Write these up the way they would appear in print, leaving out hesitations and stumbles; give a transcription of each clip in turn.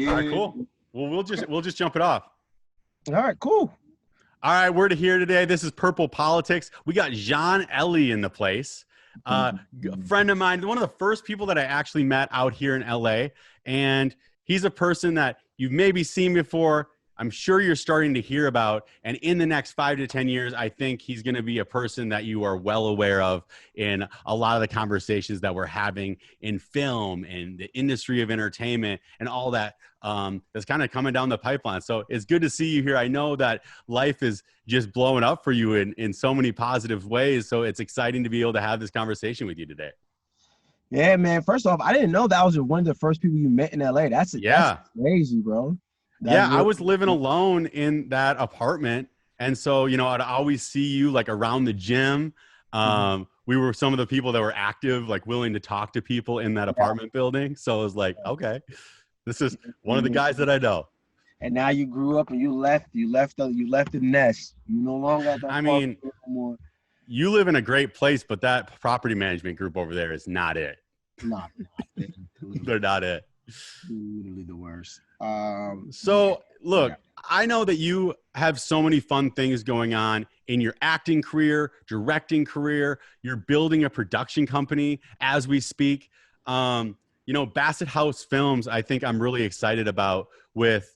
All right, cool. Well, we'll just jump it off. All right, cool. All right, we're here today. This is Purple Politics. We got Jean Elie in the place. A friend of mine, one of the first people that I actually met out here in LA. And he's a person that you've maybe seen before. I'm sure you're starting to hear about. And in the next 5 to 10 years, I think he's going to be a person that you are well aware of in a lot of the conversations that we're having in film and the industry of entertainment and all that that's kind of coming down the pipeline. So it's good to see you here. I know that life is just blowing up for you in so many positive ways. So it's exciting to be able to have this conversation with you today. Yeah, man. First off, I didn't know that was one of the first people you met in LA. That's crazy, bro. I was living alone in that apartment. And so, you know, I'd always see you like around the gym. We were some of the people that were active, like willing to talk to people in that apartment building. So it was like, okay, this is one of the guys that I know. And now you grew up and you left the nest. You no longer at that. I mean, you live in a great place, but that property management group over there is not it. Not They're not it. Literally the worst. So look, I know that you have so many fun things going on in your acting career, directing career. You're building a production company as we speak. You know, Bassett House Films, I think I'm really excited about with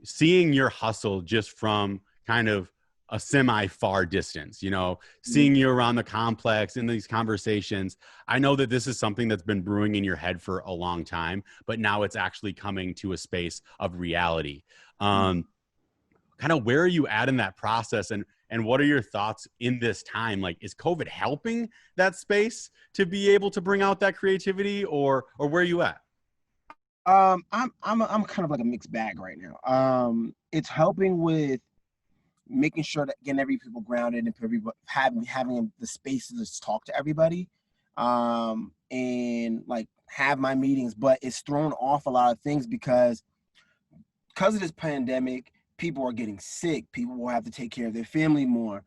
seeing your hustle just from kind of a semi-far distance, you know, seeing you around the complex in these conversations. I know that this is something that's been brewing in your head for a long time, but now it's actually coming to a space of reality. Kind of where are you at in that process, and what are your thoughts in this time? Like, is COVID helping that space to be able to bring out that creativity, or where are you at? I'm kind of like a mixed bag right now. It's helping with making sure that getting people grounded and having the space to just talk to everybody, and like have my meetings. But it's thrown off a lot of things because of this pandemic. People are getting sick. People will have to take care of their family more.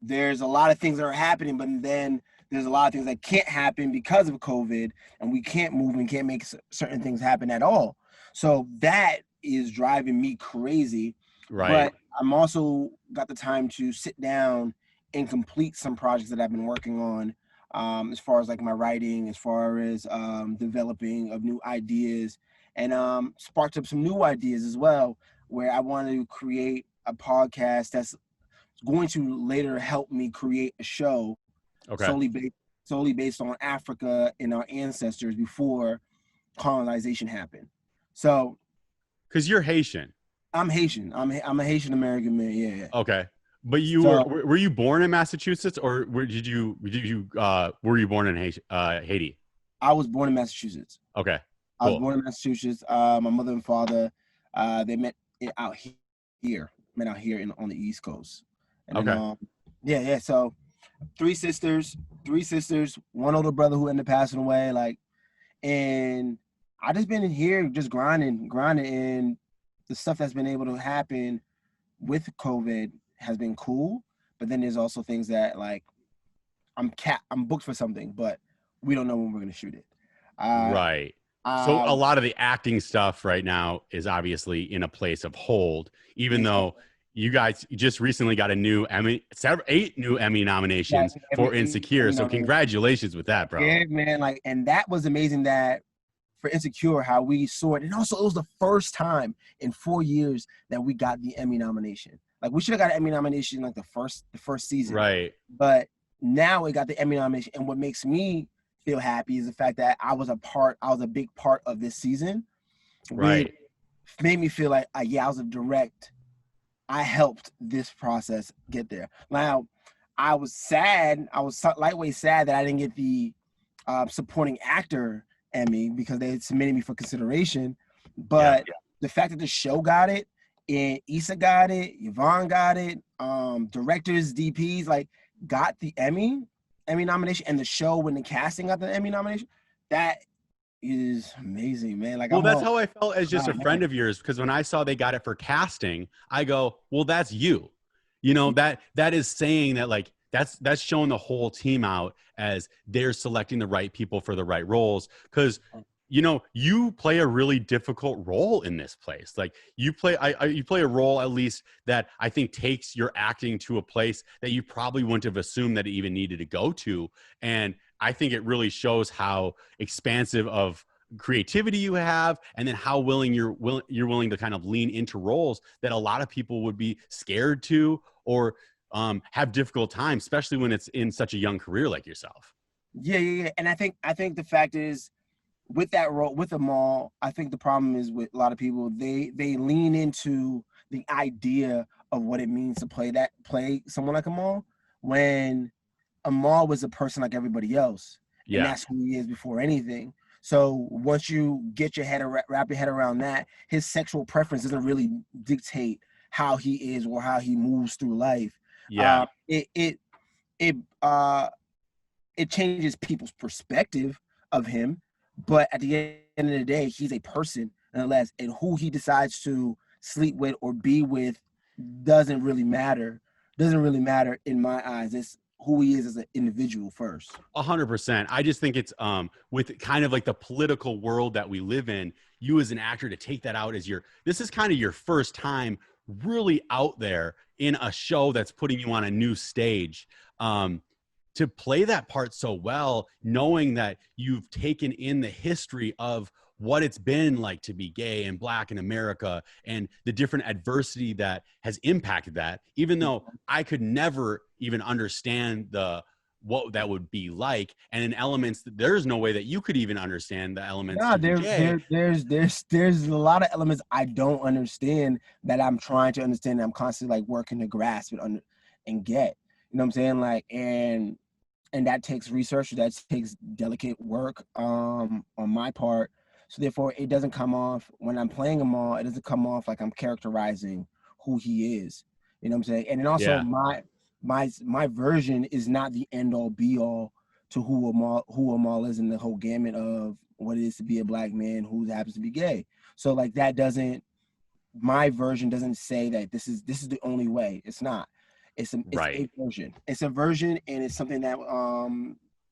There's a lot of things that are happening, but then there's a lot of things that can't happen because of COVID, and we can't move and can't make certain things happen at all. So that is driving me crazy. Right. But I'm also got the time to sit down and complete some projects that I've been working on, as far as like my writing, as far as developing of new ideas, and sparked up some new ideas as well, where I want to create a podcast that's going to later help me create a show solely based on Africa and our ancestors before colonization happened. So, because you're Haitian. I'm Haitian. I'm a Haitian American man. Yeah. Okay, but were you born in Massachusetts, or were you born in Haiti? I was born in Massachusetts. Okay. Cool. I was born in Massachusetts. My mother and father, they met out here on the East Coast. And okay. Then, so three sisters, one older brother who ended up passing away. And I just been in here just grinding, and the stuff that's been able to happen with COVID has been cool. But then there's also things that like I'm booked for something, but we don't know when we're gonna shoot it. Right. So a lot of the acting stuff right now is obviously in a place of hold, even though you guys just recently got 8 new Emmy nominations for Insecure. So congratulations with that, bro. Yeah, man. And that was amazing that for Insecure, how we saw it. And also it was the first time in 4 years that we got the Emmy nomination. Like we should have got an Emmy nomination like the first season. Right. But now we got the Emmy nomination. And what makes me feel happy is the fact that I was a big part of this season. Right. It made me feel like, I helped this process get there. Now, I was sad. I was lightweight sad that I didn't get the supporting actor Emmy because they had submitted me for consideration. But the fact that the show got it, and Issa got it, Yvonne got it, directors, DPs, got the Emmy nomination, and the show when the casting got the Emmy nomination, that is amazing, man. That's how I felt as just a friend of yours, because when I saw they got it for casting, I go, well, that's you. You know, that is saying that that's showing the whole team out as they're selecting the right people for the right roles. Because you play a really difficult role in this place. Like you play, you play a role at least that I think takes your acting to a place that you probably wouldn't have assumed that it even needed to go to. And I think it really shows how expansive of creativity you have, and then how you're willing to kind of lean into roles that a lot of people would be scared to, or have difficult time, especially when it's in such a young career like yourself. Yeah. And I think the fact is, with that role with Amal, I think the problem is with a lot of people, they lean into the idea of what it means to play someone like Amal, when Amal was a person like everybody else, and Yeah. that's who he is before anything. So once you get your wrap your head around that, his sexual preference doesn't really dictate how he is or how he moves through life. Yeah. It it changes people's perspective of him, but at the end of the day, he's a person nonetheless, and who he decides to sleep with or be with doesn't really matter. Doesn't really matter in my eyes. It's who he is as an individual first. 100%. I just think it's with kind of like the political world that we live in, you as an actor to take that out as this is kind of your first time really out there in a show that's putting you on a new stage. To play that part so well, knowing that you've taken in the history of what it's been like to be gay and black in America, and the different adversity that has impacted that, even though I could never even understand what that would be like. And in elements that there's no way that you could even understand the elements No, to be gay. there's a lot of elements I don't understand that I'm trying to understand. I'm constantly like working to grasp and get. You know what I'm saying? Like, and that takes research, that takes delicate work on my part. So therefore, it doesn't come off when I'm playing them all. It doesn't come off like I'm characterizing who he is. You know what I'm saying? And then also Yeah. my version is not the end all be all to who Amal is in the whole gamut of what it is to be a black man who happens to be gay. So like that doesn't my version doesn't say that this is the only way. It's not. It's Right. a version. It's a version, and it's something that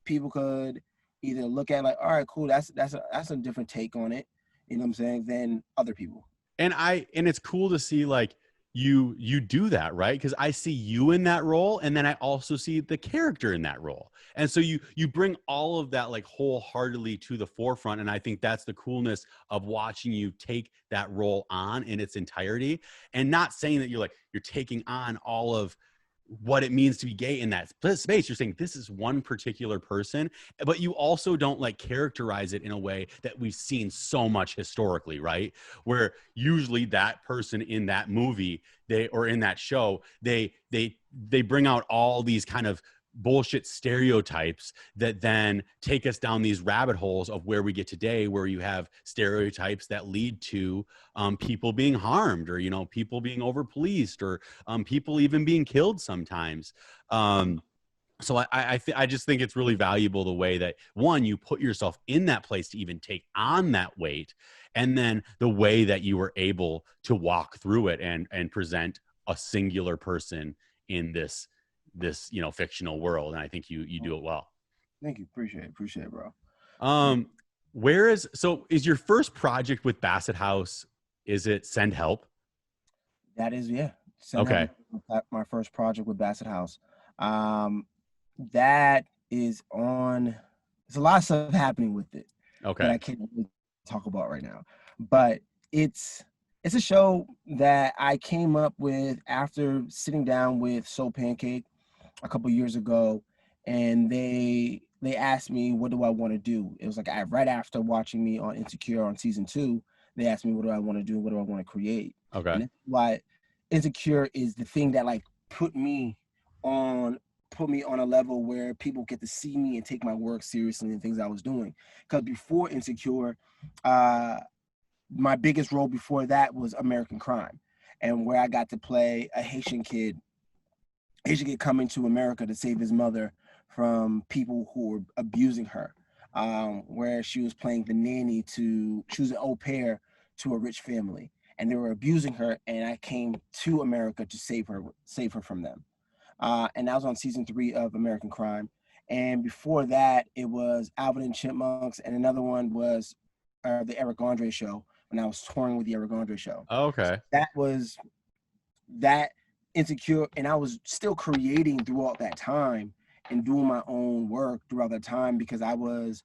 people could either look at like, all right, cool, that's a different take on it. You know what I'm saying? Than other people. And it's cool to see like you do that, right? Because I see you in that role, and then I also see the character in that role, and so you bring all of that like wholeheartedly to the forefront. And I think that's the coolness of watching you take that role on in its entirety, and not saying that you're taking on all of what it means to be gay in that space. You're saying this is one particular person, but you also don't like characterize it in a way that we've seen so much historically, right? Where usually that person in that movie, or in that show, they bring out all these kind of bullshit stereotypes that then take us down these rabbit holes of where we get today, where you have stereotypes that lead to people being harmed, or people being over policed, or people even being killed sometimes. So I just think it's really valuable the way that, one, you put yourself in that place to even take on that weight, and then the way that you were able to walk through it and present a singular person in this fictional world. And I think you do it well. Thank you. Appreciate it, bro. Is your first project with Bassett House, is it Send Help? That is, yeah. Okay. My first project with Bassett House. That is on. There's a lot of stuff happening with it that Okay. I can't really talk about right now. But it's a show that I came up with after sitting down with Soul Pancake a couple years ago, and they asked me, what do I want to do? It was like right after watching me on Insecure on season 2, they asked me, what do I want to do? What do I want to create? Okay. And that's why Insecure is the thing that like put me on a level where people get to see me and take my work seriously and things I was doing. Because before Insecure, my biggest role before that was American Crime, and where I got to play a Haitian kid coming to America to save his mother from people who were abusing her. Where she was playing the nanny she was an au pair to a rich family, and they were abusing her, and I came to America to save her from them. And that was on season 3 of American Crime. And before that, it was Alvin and Chipmunks, and another one was the Eric Andre show when I was touring with the Eric Andre show. Oh, okay. That was that insecure, and I was still creating throughout that time and doing my own work throughout that time because I was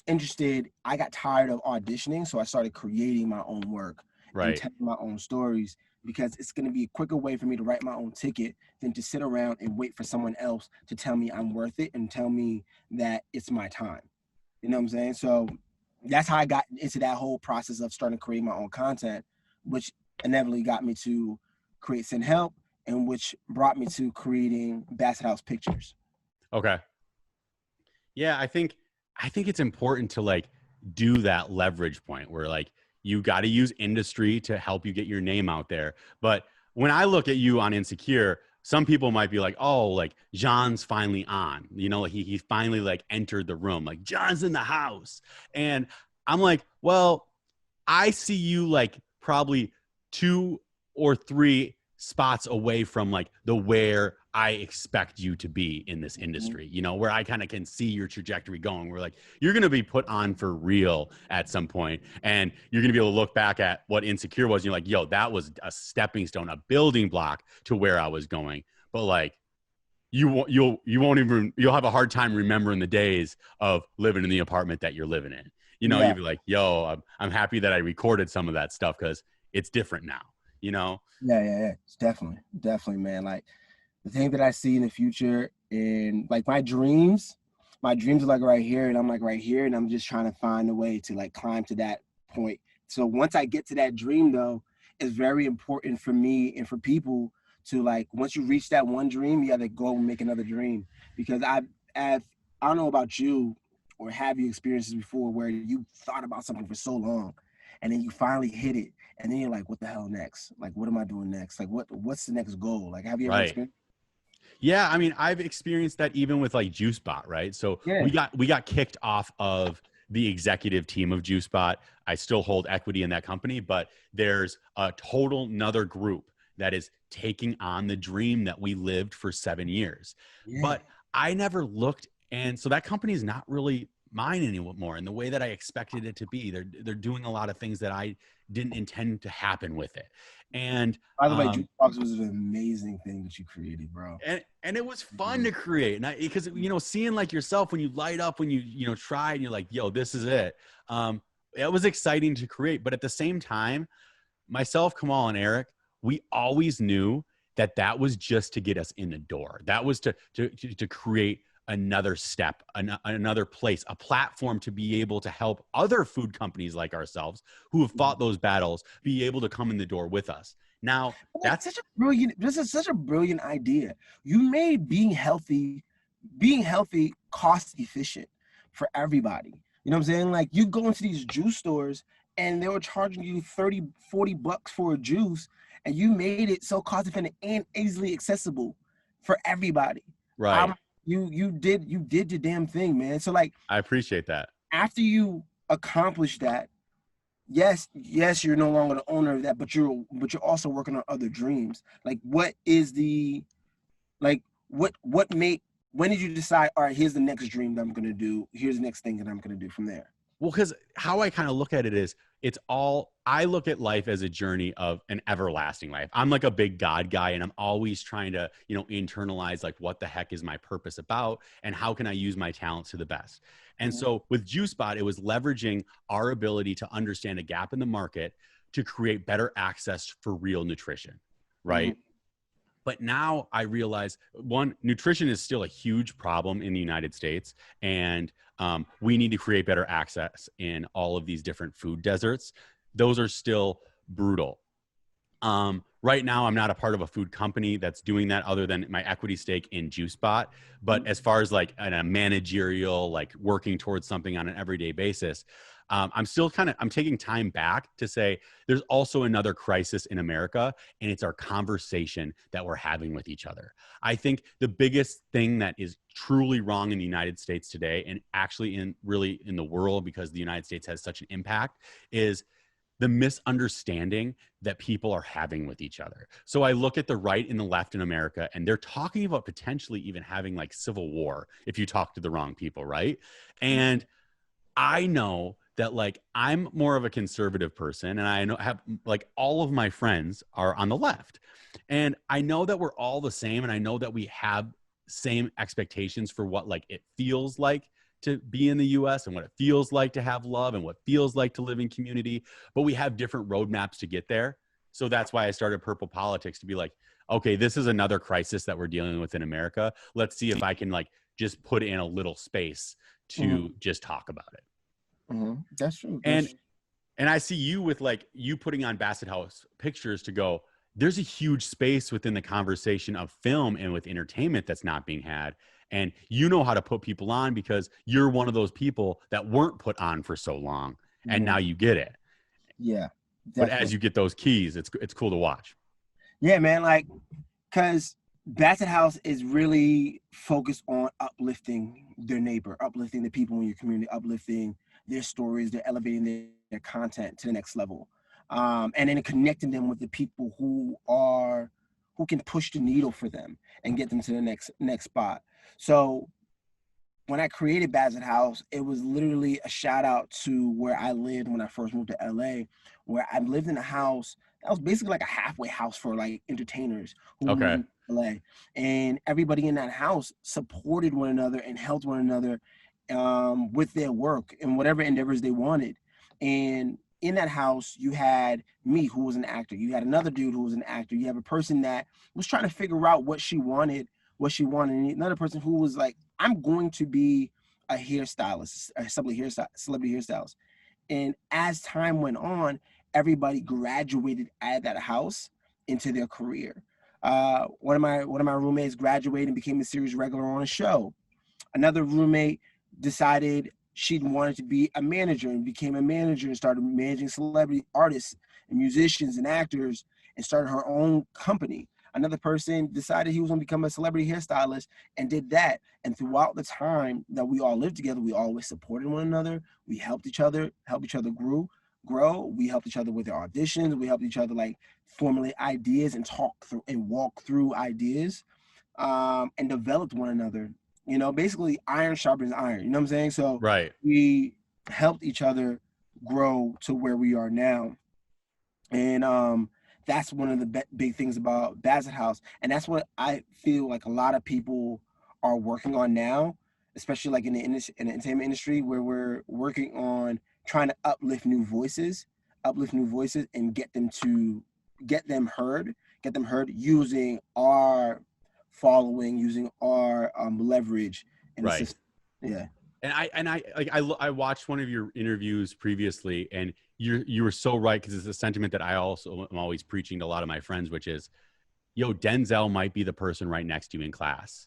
interested. I got tired of auditioning, so I started creating my own work and Right. telling my own stories because it's going to be a quicker way for me to write my own ticket than to sit around and wait for someone else to tell me I'm worth it and tell me that it's my time. You know what I'm saying? So that's how I got into that whole process of starting creating my own content, which inevitably got me to create Send Help, and which brought me to creating Bassett House Pictures. Okay. Yeah, I think it's important to like do that leverage point where like you got to use industry to help you get your name out there. But when I look at you on Insecure, some people might be like, "Oh, like Jean's finally on." You know, like he finally like entered the room. Like John's in the house. And I'm like, "Well, I see you like probably 2 or 3 spots away from like the where I expect you to be in this industry, you know, where I kind of can see your trajectory going. We're like, you're going to be put on for real at some point, and you're going to be able to look back at what Insecure was. And you're like, yo, that was a stepping stone, a building block to where I was going. But like, you'll have a hard time remembering the days of living in the apartment that you're living in. You know, Yeah. you'd be like, yo, I'm happy that I recorded some of that stuff because it's different now, you know? Yeah. It's definitely, man. Like the thing that I see in the future, and like my dreams are like right here, and I'm like right here, and I'm just trying to find a way to like climb to that point. So once I get to that dream, though, it's very important for me and for people to like, once you reach that one dream, you got to go and make another dream. Because I don't know about you, or have you experiences before where you thought about something for so long, and then you finally hit it, and then you're like, what the hell next? Like, what am I doing next? Like, what's the next goal? Like, have you ever Right. experienced? Yeah, I mean, I've experienced that even with like JuiceBot, right? So Yeah. we got kicked off of the executive team of JuiceBot. I still hold equity in that company, but there's a total another group that is taking on the dream that we lived for 7 years. Yeah. But I never looked, and so that company is not really mine anymore in the way that I expected it to be. They're doing a lot of things that I didn't intend to happen with it. And By the way, Jukebox was an amazing thing that you created, bro. and it was fun to create, and because you know, seeing like yourself when you light up, when you know try, and you're like, yo, this is it. It was exciting to create, but at the same time, myself, Kamal, and Eric, we always knew that that was just to get us in the door. That was to create another step, another place, a platform to be able to help other food companies like ourselves who have fought those battles be able to come in the door with us. Now, that's This is such a brilliant idea. You made being healthy cost efficient for everybody. You know what I'm saying? Like, you go into these juice stores and they were charging you 30, 40 bucks for a juice, and you made it so cost efficient and easily accessible for everybody. right. You did your damn thing, man. So like, I appreciate that. after you accomplish that, yes, you're no longer the owner of that, but you're also working on other dreams. Like, what is the like what made when did you decide, all right, here's the next dream that I'm gonna do, here's the next thing that I'm gonna do from there? Well, because how I kind of look at it is I look at life as a journey of an everlasting life. I'm like a big God guy, and I'm always trying to, you know, internalize like what the heck is my purpose about and how can I use my talents to the best. And so with JuiceBot, it was leveraging our ability to understand a gap in the market to create better access for real nutrition, right? Mm-hmm. But now I realize, one, nutrition is still a huge problem in the United States, and we need to create better access in all of these different food deserts. Those are still brutal. Right now, I'm not a part of a food company that's doing that other than my equity stake in JuiceBot. But as far as like a managerial, like working towards something on an everyday basis, I'm still I'm taking time back to say there's also another crisis in America, and it's our conversation that we're having with each other. I think the biggest thing that is truly wrong in the United States today, and actually in the world, because the United States has such an impact, is the misunderstanding that people are having with each other. So I look at the right and the left in America, and they're talking about potentially even having like civil war if you talk to the wrong people, right? And I know that like I'm more of a conservative person, and I know have like all of my friends are on the left, and I know that we're all the same, and I know that we have same expectations for what like it feels like to be in the US and what it feels like to have love and what it feels like to live in community, but we have different roadmaps to get there. So that's why I started Purple Politics, to be like, okay, this is another crisis that we're dealing with in America. Let's see if I can like just put in a little space to just talk about it. That's true. And I see you with like you putting on Bassett House pictures to go, there's a huge space within the conversation of film and with entertainment that's not being had. And you know how to put people on because you're one of those people that weren't put on for so long. And now you get it. Yeah. Definitely. But as you get those keys, it's cool to watch. Yeah, man. Like, because Bassett House is really focused on uplifting their neighbor, uplifting the people in your community, uplifting their stories, they're elevating their content to the next level. And then connecting them with the people who can push the needle for them and get them to the next spot. So when I created Bassett House, it was literally a shout out to where I lived when I first moved to LA, where I lived in a house that was basically like a halfway house for like entertainers who moved to LA. And everybody in that house supported one another and helped one another with their work and whatever endeavors they wanted. And in that house, you had me, who was an actor. You had another dude who was an actor. You have a person that was trying to figure out what she wanted. And another person who was like, I'm going to be a hairstylist, a celebrity hairstylist. And as time went on, everybody graduated at that house into their career. One of my roommates graduated and became a series regular on a show. Another roommate decided she wanted to be a manager and became a manager and started managing celebrity artists and musicians and actors and started her own company. Another person decided he was going to become a celebrity hairstylist and did that. And throughout the time that we all lived together, we always supported one another. We helped each other grow. We helped each other with their auditions. We helped each other like formulate ideas and talk through and walk through ideas, and developed one another. You know, basically iron sharpens iron. You know what I'm saying? So we helped each other grow to where we are now. And that's one of the big things about Bassett House. And that's what I feel like a lot of people are working on now, especially like in the entertainment industry, where we're working on trying to uplift new voices and get them heard using our following, using our leverage in the system. Yeah. And I watched one of your interviews previously, and you were so right, because it's a sentiment that I also am always preaching to a lot of my friends, which is, yo, Denzel might be the person right next to you in class.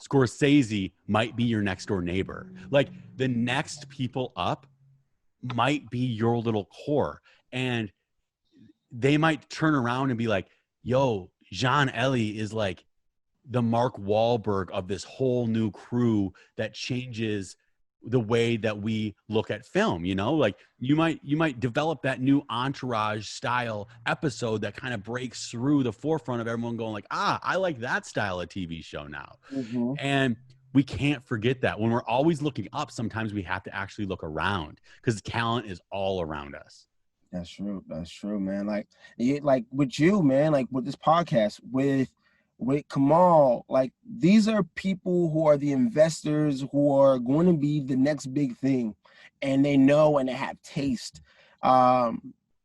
Scorsese might be your next door neighbor. Like, the next people up might be your little core, and they might turn around and be like, yo, Jean Elie is like the Mark Wahlberg of this whole new crew that changes the way that we look at film. You know, like you might develop that new Entourage style episode that kind of breaks through the forefront of everyone going like, I like that style of TV show now. And we can't forget that when we're always looking up, sometimes we have to actually look around, because talent is all around us. That's true, man. Like with you, man, like with this podcast, with Kamal, like these are people who are the investors who are going to be the next big thing, and they know and they have taste.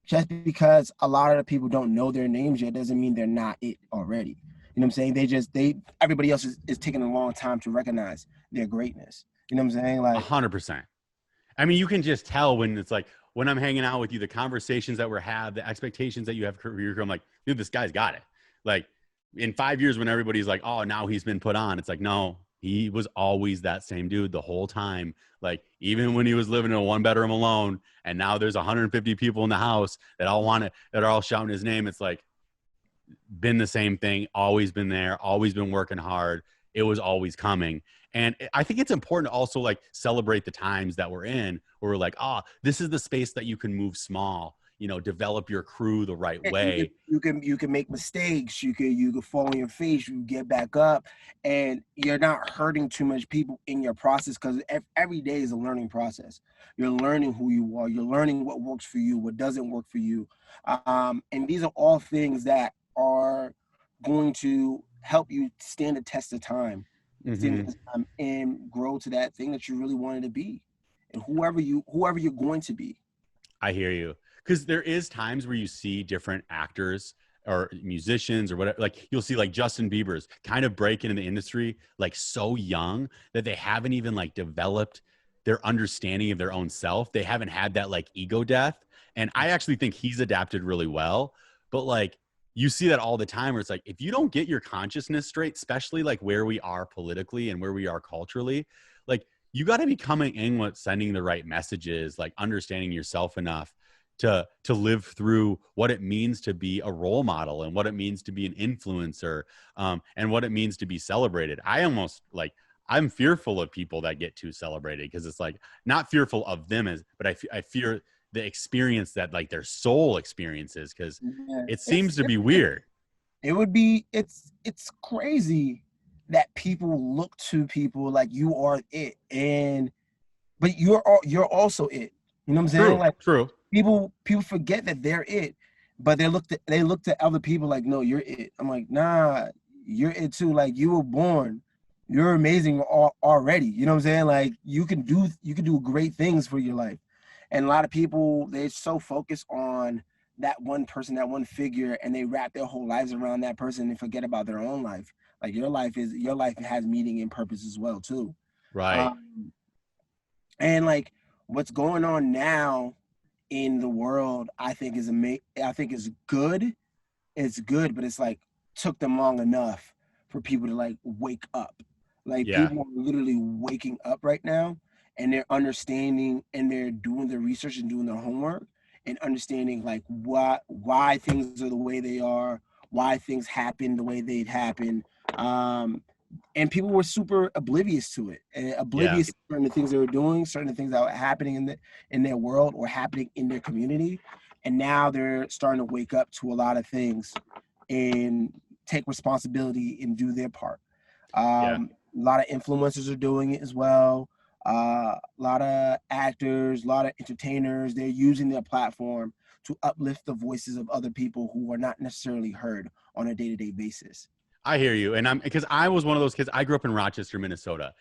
Just because a lot of the people don't know their names yet doesn't mean they're not it already. You know what I'm saying? Everybody else is taking a long time to recognize their greatness. You know what I'm saying? Like 100%. I mean, you can just tell when it's like, when I'm hanging out with you, the conversations that we have, the expectations that you have for your career, I'm like, dude, this guy's got it. Like, in 5 years, when everybody's like, oh, now he's been put on, it's like, no, he was always that same dude the whole time. Like, even when he was living in a 1-bedroom alone, and now there's 150 people in the house that are all shouting his name. It's like, been the same thing, always been there, always been working hard. It was always coming. And I think it's important to also like celebrate the times that we're in, where we're like, this is the space that you can move small. develop your crew the right Yeah, way. you can make mistakes. You can fall on your face. You get back up, and you're not hurting too much people in your process, because every day is a learning process. You're learning who you are. You're learning what works for you, what doesn't work for you, and these are all things that are going to help you stand the test of time, Hmm. and grow to that thing that you really wanted to be, and whoever you're going to be. I hear you. Because there is times where you see different actors or musicians or whatever, like you'll see like Justin Bieber's kind of break into the industry like so young that they haven't even like developed their understanding of their own self. They haven't had that like ego death. And I actually think he's adapted really well. But like you see that all the time where it's like, if you don't get your consciousness straight, especially like where we are politically and where we are culturally, like you got to be coming in with sending the right messages, like understanding yourself enough to live through what it means to be a role model and what it means to be an influencer, and what it means to be celebrated. I'm fearful of people that get too celebrated, because it's like not fearful of them but I fear the experience that like their soul experiences, because Yeah, it seems to be weird. it would be it's crazy that people look to people like you are it, and but you're also it. You know what I'm saying? True, Like true. people forget that they're it, but they look to other people like, no, you're it. I'm like, nah, you're it too. Like you were born, you're amazing already. You know what I'm saying? Like you can do great things for your life. And a lot of people, they're so focused on that one person, that one figure, and they wrap their whole lives around that person and forget about their own life. Like your life has meaning and purpose as well too. Right. Um, and like what's going on now in the world, I think I think is good. It's good, but it's like took them long enough for people to like wake up. Like Yeah. people are literally waking up right now, and they're understanding, and they're doing their research and doing their homework, and understanding like why things are the way they are, why things happen the way they've happened. And people were super oblivious to it, and Yeah. oblivious to certain things they were doing, certain things that were happening in their world or happening in their community, and now they're starting to wake up to a lot of things and take responsibility and do their part. Yeah. A lot of influencers are doing it as well. A lot of actors, a lot of entertainers, they're using their platform to uplift the voices of other people who are not necessarily heard on a day-to-day basis. I hear you. And because I was one of those kids. I grew up in Rochester, Minnesota.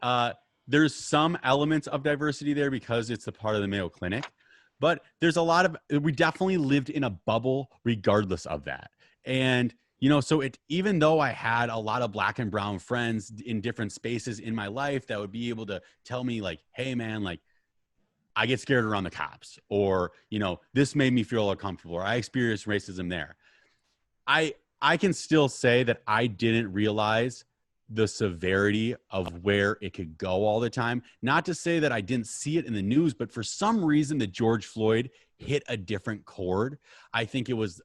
uh, there's some elements of diversity there because it's a part of the Mayo Clinic, but there's a lot of, we definitely lived in a bubble regardless of that. And, so even though I had a lot of black and brown friends in different spaces in my life that would be able to tell me like, hey man, like I get scared around the cops, or, this made me feel uncomfortable, or I experienced racism there. I can still say that I didn't realize the severity of where it could go all the time. Not to say that I didn't see it in the news, but for some reason that George Floyd hit a different chord. I think it was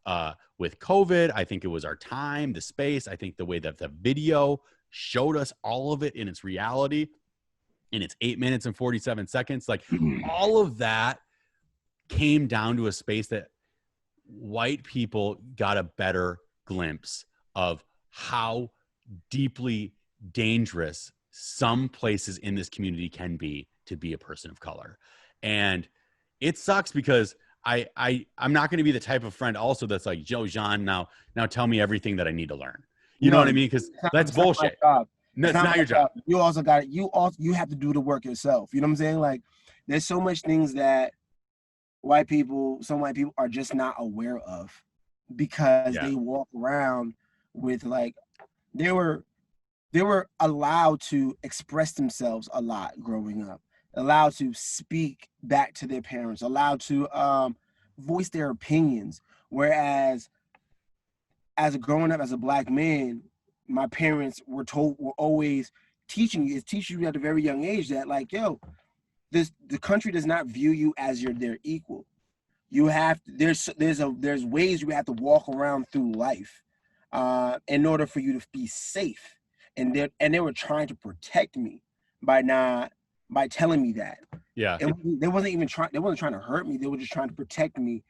with COVID. I think it was our time, the space. I think the way that the video showed us all of it in its reality, in its 8 minutes and 47 seconds. Like all of that came down to a space that white people got a better glimpse of how deeply dangerous some places in this community can be to be a person of color. And it sucks because I'm not going to be the type of friend also that's like, Joe, Jean, now tell me everything that I need to learn. You know No, what I mean? Because that's it's not my bullshit. job. No, It's it's not not my your job. job. You have to do the work yourself. You know what I'm saying? Like there's so much things that some white people are just not aware of, because Yeah. they walk around with like they were they were allowed to express themselves a lot growing up, allowed to speak back to their parents, allowed to voice their opinions. Whereas as a growing up as a black man, my parents were always teaching you at a very young age that like, yo, the country does not view you as their equal. You have there's ways you have to walk around through life in order for you to be safe. And they were trying to protect me by not by telling me that. Yeah. They wasn't trying to hurt me. They were just trying to protect me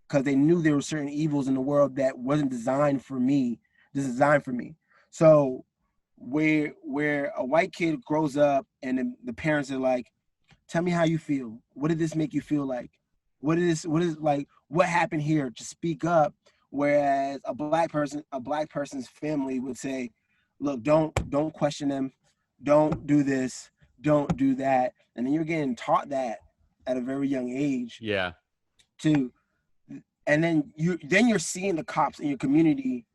because they knew there were certain evils in the world that wasn't designed for me. So where a white kid grows up and the parents are like, tell me how you feel. What did this make you feel like? What is like, what happened here? Just speak up. Whereas a black person's family would say, look, don't question them. Don't do this. Don't do that. And then you're getting taught that at a very young age. Yeah. And then you're seeing the cops in your community.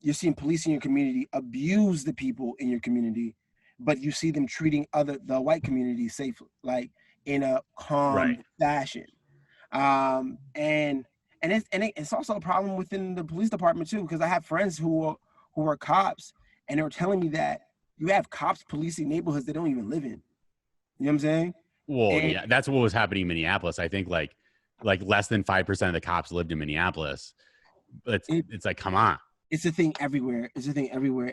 You're seeing police in your community abuse the people in your community, but you see them treating the white community safely, like in a calm fashion. And it's also a problem within the police department too, because I have friends who are cops, and they were telling me that you have cops policing neighborhoods they don't even live in. You know what I'm saying? Well, yeah, that's what was happening in Minneapolis. I think like less than 5% of the cops lived in Minneapolis. It's like, come on. It's a thing everywhere.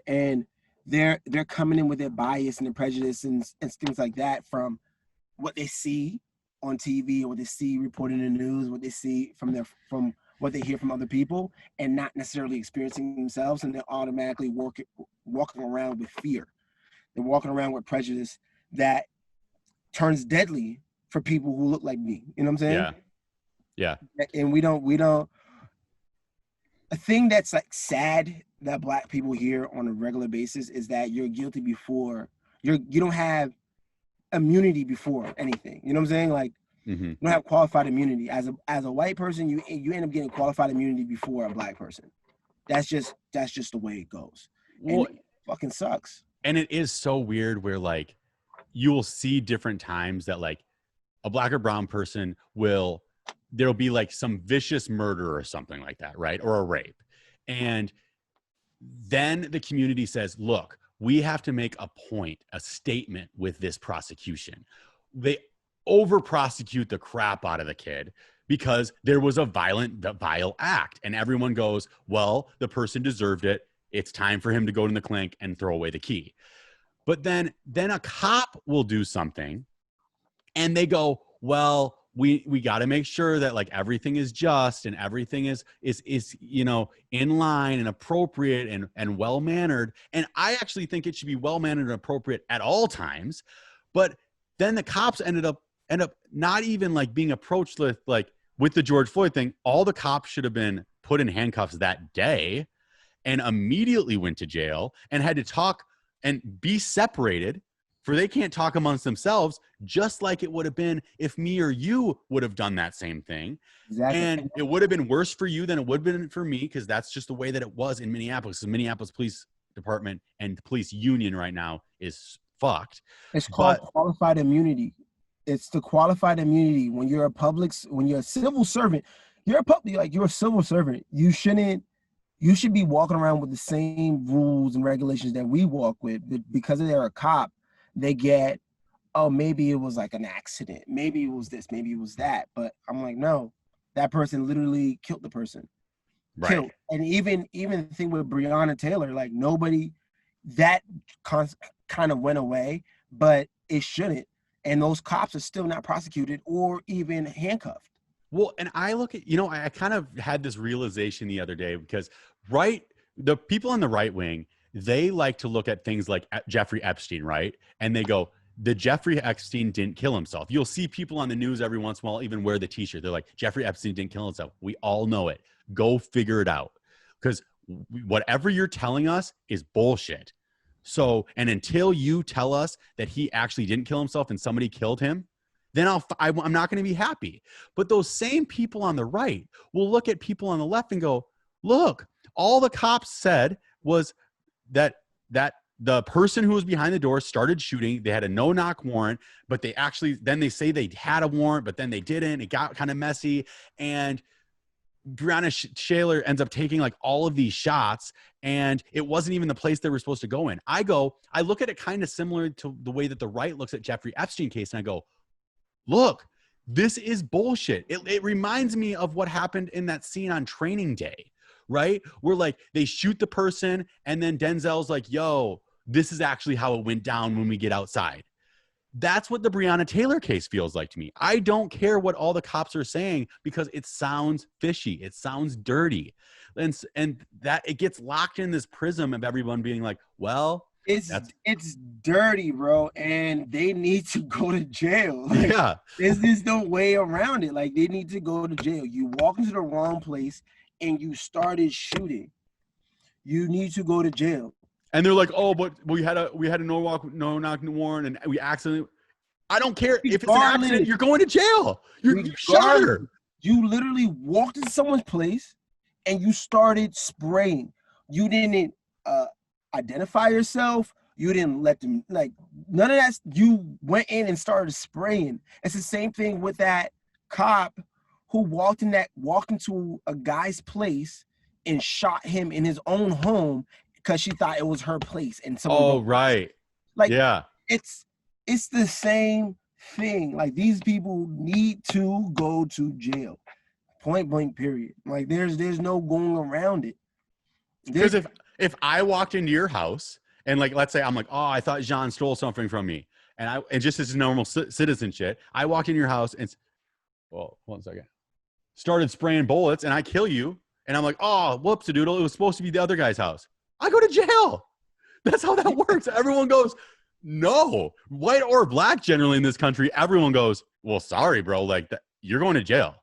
And they're coming in with their bias and their prejudice and things like that from what they see on TV or what they see reported in the news, what they see from what they hear from other people, and not necessarily experiencing themselves, and they're automatically walking around with fear. They're walking around with prejudice that turns deadly for people who look like me. You know what I'm saying? Yeah. And we don't. A thing that's like sad that Black people hear on a regular basis is that you're guilty before you don't have immunity before anything. You know what I'm saying? Like, you don't have qualified immunity. As a white person, you end up getting qualified immunity before a Black person. That's just the way it goes. And it fucking sucks. And it is so weird where like you'll see different times that like a Black or brown person there'll be like some vicious murder or something like that, right? Or a rape. And then the community says, look, we have to make a statement with this prosecution. They over-prosecute the crap out of the kid because there was a vile act. And everyone goes, well, the person deserved it. It's time for him to go to the clink and throw away the key. But then a cop will do something and they go, well, we got to make sure that like everything is just and everything is in line and appropriate and well-mannered. And I actually think it should be well-mannered and appropriate at all times. But then the cops end up not even like being approached with the George Floyd thing. All the cops should have been put in handcuffs that day and immediately went to jail and had to talk and be separated, for they can't talk amongst themselves, just like it would have been if me or you would have done that same thing. Exactly. And it would have been worse for you than it would have been for me, because that's just the way that it was in Minneapolis. The Minneapolis Police Department and the police union right now is fucked. It's called qualified immunity. It's the qualified immunity. When you're a civil servant, you're a civil servant. You should be walking around with the same rules and regulations that we walk with. But because they're a cop, they get, oh, maybe it was like an accident. Maybe it was this, maybe it was that. But I'm like, no, that person literally killed the person. Right. Killed. And even the thing with Breonna Taylor, like that kind of went away, but it shouldn't. And those cops are still not prosecuted or even handcuffed. Well, and I look at, I kind of had this realization the other day because the people on the right wing, they like to look at things like Jeffrey Epstein, right? And they go, the Jeffrey Epstein didn't kill himself. You'll see people on the news every once in a while even wear the t-shirt. They're like, Jeffrey Epstein didn't kill himself. We all know it. Go figure it out. Because whatever you're telling us is bullshit. So, and until you tell us that he actually didn't kill himself and somebody killed him, then I'm not going to be happy. But those same people on the right will look at people on the left and go, look, all the cops said was that the person who was behind the door started shooting. They had a no-knock warrant, but then they say they had a warrant, but then they didn't. It got kind of messy. And Breonna Taylor ends up taking like all of these shots, and it wasn't even the place they were supposed to go in. I look at it kind of similar to the way that the right looks at Jeffrey Epstein case, and I go, look, this is bullshit. It reminds me of what happened in that scene on Training Day, right? Where like they shoot the person and then Denzel's like, yo, this is actually how it went down when we get outside. That's what the Breonna Taylor case feels like to me. I don't care what all the cops are saying because it sounds fishy. It sounds dirty. And that it gets locked in this prism of everyone being like, well, it's dirty, bro, and they need to go to jail. Like, yeah. there's no way around it. Like, they need to go to jail. You walk into the wrong place and you started shooting. You need to go to jail. And they're like, oh, but we had a no knock warrant, and we accidentally. I don't care if it's an accident. You're going to jail. You shot her. You literally walked into someone's place and you started spraying. You didn't identify yourself. You didn't let them, like, none of that. You went in and started spraying. It's the same thing with that cop who walked into a guy's place and shot him in his own home because she thought it was her place. And someone right. Like, yeah, it's the same thing. Like, these people need to go to jail. Point blank, period. Like, there's no going around it. Because if I walked into your house and, like, let's say I'm like, oh, I thought Jean stole something from me, and just as normal citizen shit, I walked in your house and, well, 1 second, started spraying bullets, and I kill you, and I'm like, oh, whoops-a-doodle, it was supposed to be the other guy's house. I go to jail. That's how that works. Everyone goes, no, white or black, generally in this country, everyone goes, well, sorry, bro, like, you're going to jail.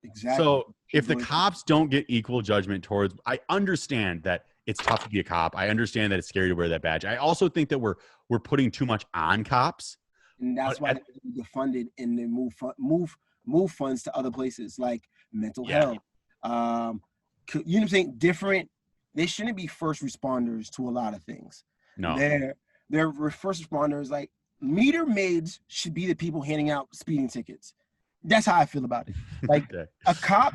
Exactly. So if the cops don't get equal judgment towards, I understand that it's tough to be a cop. I understand that it's scary to wear that badge. I also think that we're putting too much on cops. And that's why they get funded and they move funds to other places like mental health. You know what I'm saying? Different. They shouldn't be first responders to a lot of things. No. They're first responders. Like, meter maids should be the people handing out speeding tickets. That's how I feel about it. Like, a cop,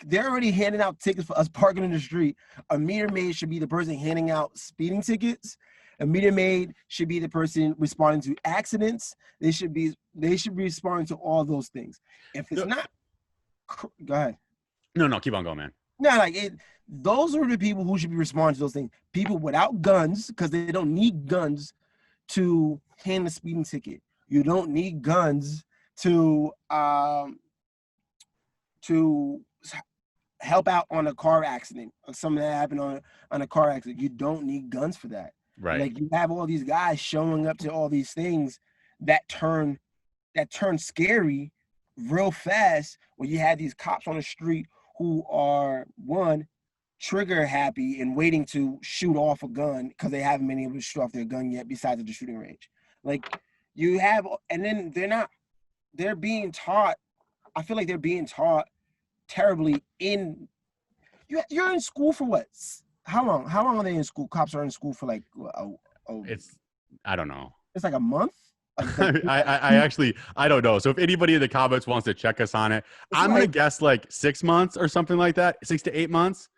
they're already handing out tickets for us parking in the street. A meter maid should be the person handing out speeding tickets. A meter maid should be the person responding to accidents. They should be responding to all those things. If it's not, go ahead. No, keep on going, man. No, like, those are the people who should be responding to those things. People without guns, because they don't need guns to hand the speeding ticket. You don't need guns to help out on a car accident or something that happened on a car accident. You don't need guns for that. Right. Like, you have all these guys showing up to all these things that turn scary real fast when you have these cops on the street who are, one, trigger happy and waiting to shoot off a gun because they haven't been able to shoot off their gun yet besides at the shooting range. Like, you have, and then they're being taught, I feel like they're being taught terribly you're in school for what? How long are they in school? Cops are in school for like, I don't know. It's like a month? I actually, I don't know. So if anybody in the comments wants to check us on it, I'm going to guess like 6 months or something like that. 6 to 8 months.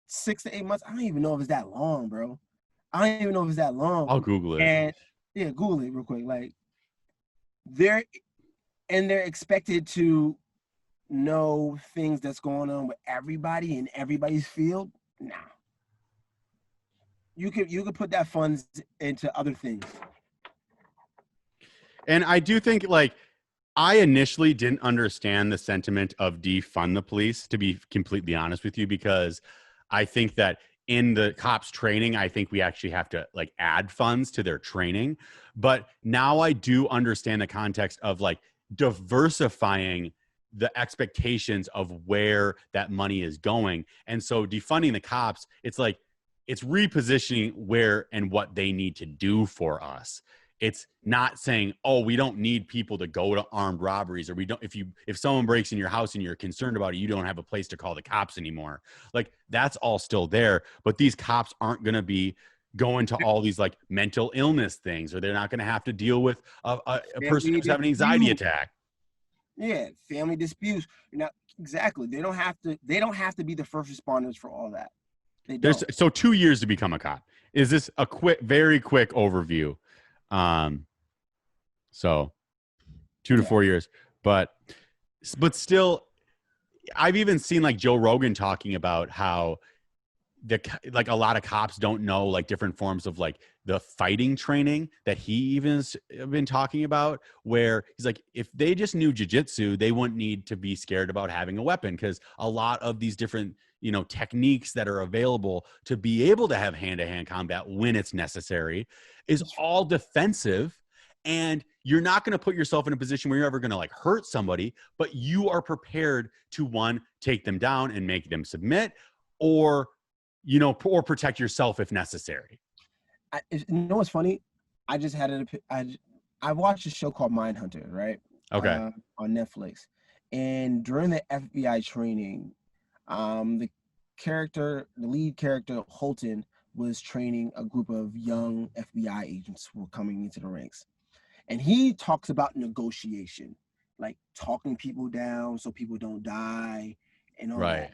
6 to 8 months. I don't even know if it's that long, bro. I don't even know if it's that long. I'll Google it. And yeah, Google it real quick. Like, they're expected to know things that's going on with everybody in everybody's field. Nah. You could put that funds into other things. And I do think, like, I initially didn't understand the sentiment of defund the police, to be completely honest with you, because I think that in the cops training, I think we actually have to, like, add funds to their training. But now I do understand the context of, like, diversifying the expectations of where that money is going. And so defunding the cops, it's like, it's repositioning where and what they need to do for us. It's not saying, oh, we don't need people to go to armed robberies, or we don't, if someone breaks in your house and you're concerned about it, you don't have a place to call the cops anymore. Like, that's all still there, but these cops aren't going to be going to all these, like, mental illness things, or they're not going to have to deal with a person who's having an anxiety attack. Yeah, family disputes. Exactly. They don't have to be the first responders for all that. So 2 years to become a cop. Is this a very quick overview? So 2 to 4 years, but still, I've even seen, like, Joe Rogan talking about how like a lot of cops don't know like different forms of like the fighting training that he even has been talking about, where he's like, if they just knew jujitsu, they wouldn't need to be scared about having a weapon, because a lot of these different, you know, techniques that are available to be able to have hand-to-hand combat when it's necessary is all defensive. And you're not going to put yourself in a position where you're ever going to like hurt somebody, but you are prepared to, one, take them down and make them submit, or, you know, or protect yourself if necessary. You know what's funny? I just had it. I watched a show called Mindhunter, right? Okay. On Netflix, and during the FBI training, the lead character Holton was training a group of young FBI agents who were coming into the ranks, and he talks about negotiation, like talking people down so people don't die and all Right. that.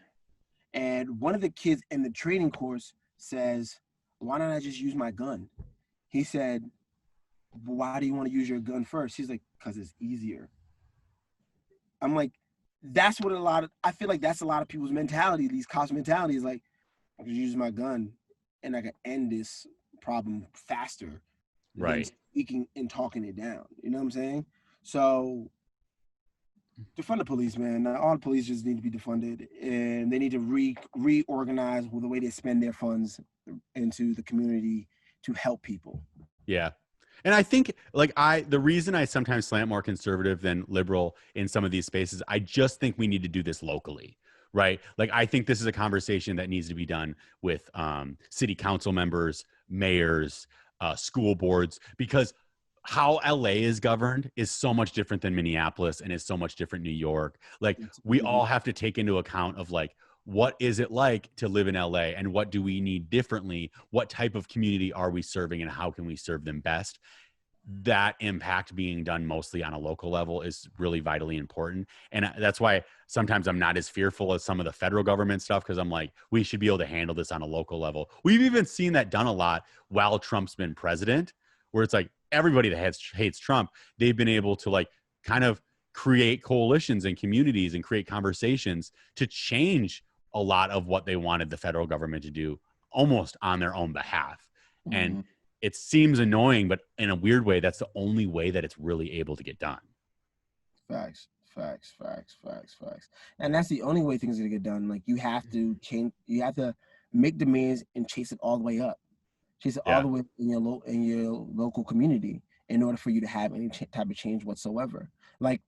And one of the kids in the training course says, "Why don't I just use my gun?" He said, "Why do you want to use your gun first?" He's like, "Because it's easier." I'm like, that's what I feel like that's a lot of people's mentality, these cops' mentality is like, I can use my gun and I can end this problem faster than Right. speaking and talking it down. You know what I'm saying? So defund the police, man. All the police just need to be defunded, and they need to reorganize with the way they spend their funds into the community to help people. Yeah. And I think like the reason I sometimes slant more conservative than liberal in some of these spaces, I just think we need to do this locally, right? Like, I think this is a conversation that needs to be done with city council members, mayors, school boards, because how LA is governed is so much different than Minneapolis, and is so much different New York. Like, we all have to take into account of like, what is it like to live in LA, and what do we need differently? What type of community are we serving, and how can we serve them best? That impact being done mostly on a local level is really vitally important. And that's why sometimes I'm not as fearful as some of the federal government stuff, because I'm like, we should be able to handle this on a local level. We've even seen that done a lot while Trump's been president, where it's like everybody that hates Trump, they've been able to like kind of create coalitions and communities and create conversations to change a lot of what they wanted the federal government to do almost on their own behalf. And it seems annoying, but in a weird way, that's the only way that it's really able to get done. Facts. And that's the only way things are gonna get done. Like, you have to change, you have to make demands and chase it all the way up. Chase it all the way in your local community in order for you to have any type of change whatsoever. Like,